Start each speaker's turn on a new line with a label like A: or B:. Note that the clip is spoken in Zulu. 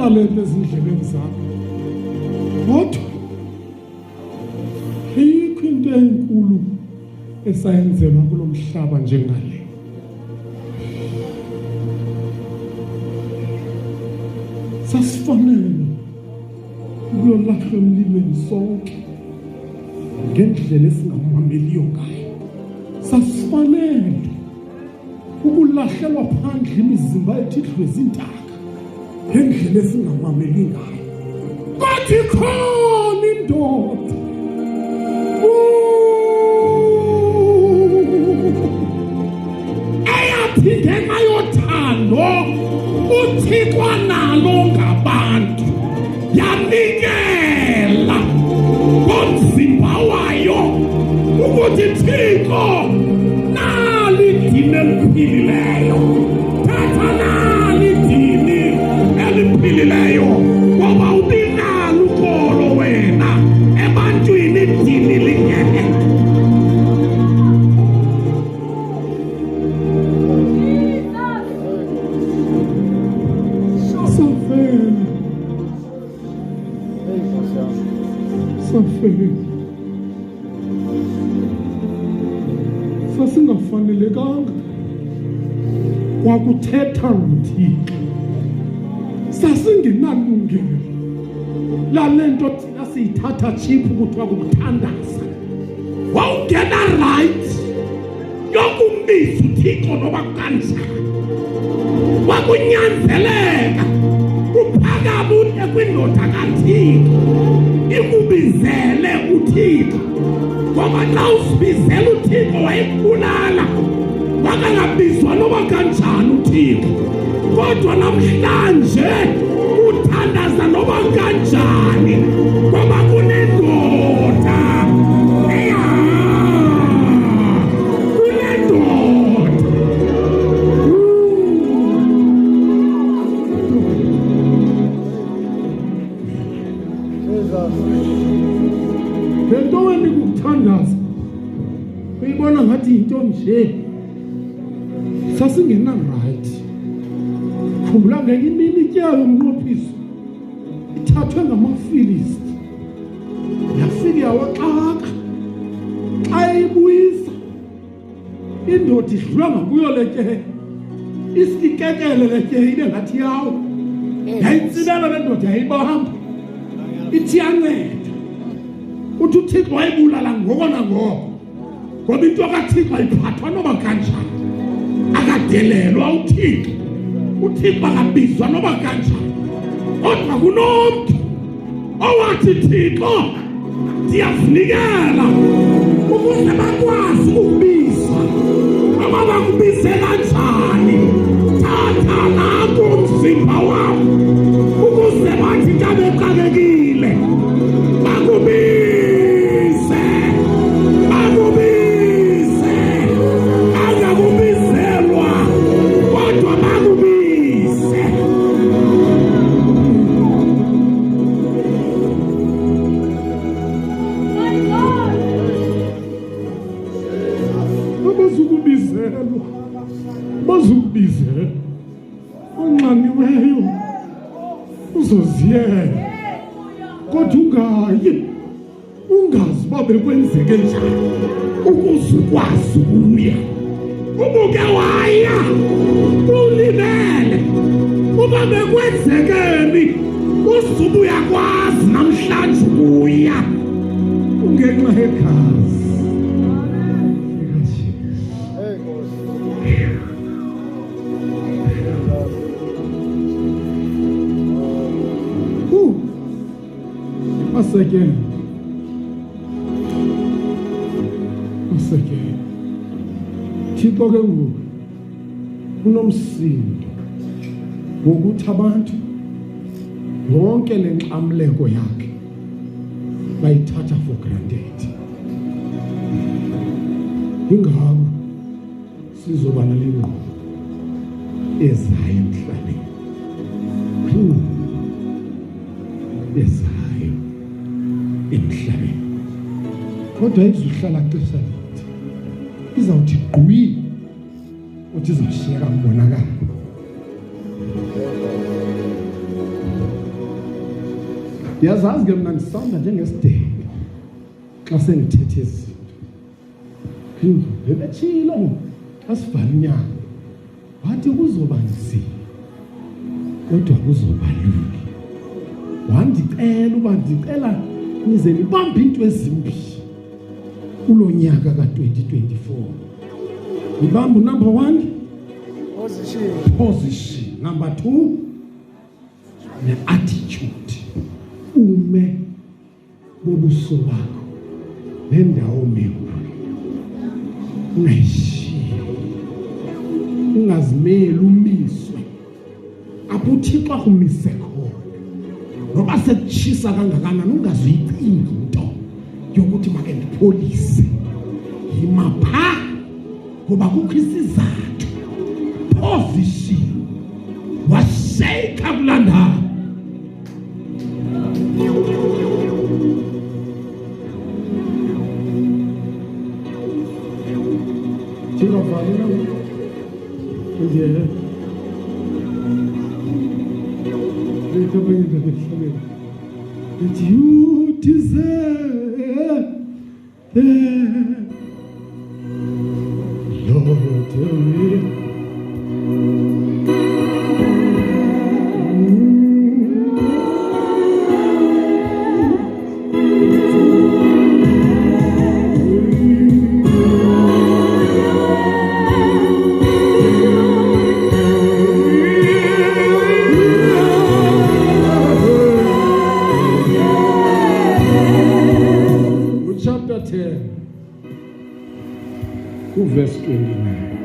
A: lalela ezindlebeni zakho. Kodwa ayikho into enkulu esayenzelwa kulomhlaba njengale. Sasifanele ukuyolahla emlilweni sonke ngendlela esingamameliyo ngayo. Sasifanele ukulahlelwa phandle imizimba yethu idlwe intaka ngendlela esingamameli ngayo. Kodwa ikhona indoda eyaphinde ngayothando uThixo nalo ngabantu, yanikela ngomzimba wayo ukuthi Thixo nali dini eliphilileyo, thatha nali dini eliphilileyo, ngoba ubinalo ukholo wena ebantwini idini lingene. Sasingafanelekanga wakuthetha noThixo, sasingenalungelo lalento thina siyithatha cheap kuthiwa kukuthandaza. Wawungena right yokumbiza uThixo noba kanjani, wakunyanzeleka uphakame uye kwindoda kaThixo ikubizele uThixo, ngoba xa usibizela uThixo wayekubulala. Wakangabizwa noba kanjani uThixo, kodwa namhlanje uthandaza noba kanjani, ngoba kunendoda lento wena kukuthandaza uyibona ngathi into nje. Sasingena right. Khumbula ngenye imini ityayo umnqophiso ithathwe ngamaFilisti, yafika yawaxaka. Xa ibuyisa indoda idlula ngakuyo letye, isikekele letye ibe ngathi yawo. Yayitsinela le ndoda yayibamba ithi yanceda. Uthi uThixo wayibulala ngoko nangoko, ngoba into kaThixo ayiphathwa noba kanjani. Akadelelwa uThixo, uThixo akabizwa noba kanjani. Kodwa kunomntu owathi Thixo ndiyazinikela ukuze bakwazi ukubiza. Noma bakubize kanjani, thatha nakho umzimba wam ukuze bathi xa bexakekile bakubize. Bazukubize onxaniweyo uzoziyela, kodwa ungazi uba bekwenzeke njani ukuze ukwazi ukuya. Ubuke waya ulimele uba bekwenzekeni, usuke uyakwazi namhlanje ukuya ungenxa yegazi. Maseke Thixo ke ngoku unomsindo wokuthi abantu yonke le nxamleko yakhe bayithatha for granted. Ingako sizoba nalengqondo ezayo emhlabeni, ezayo emhlabeni, kodwa izuhlala ixesha lide. Izawuthi gqwi uthi izawushiyeka mbonakala. Yazazi ke mna ndisawunda njengesidebe xa sengithethe izinto. Bebetshilo asivala inyanga wathi kuzoba nzima kodwa kuzoba lula. Wandicela uba ndicela nize nibambe into ezimbi kulo nyaka ka-2024. Nibambe number 1 position, number 2 ne-attitude. Ume bobuso bakho nendawo meku ungayishiyi, ungazimeli umiswe apho uThixo akumise khona. Noba sekutshisa kangakanani ungaziyicingi into yokuthi make ndipholise. Yima phaa ngoba kukho isizathu. Position washayika kulaa ndawo. That you deserve the Lord, tell me. Chapter 10, verse 29.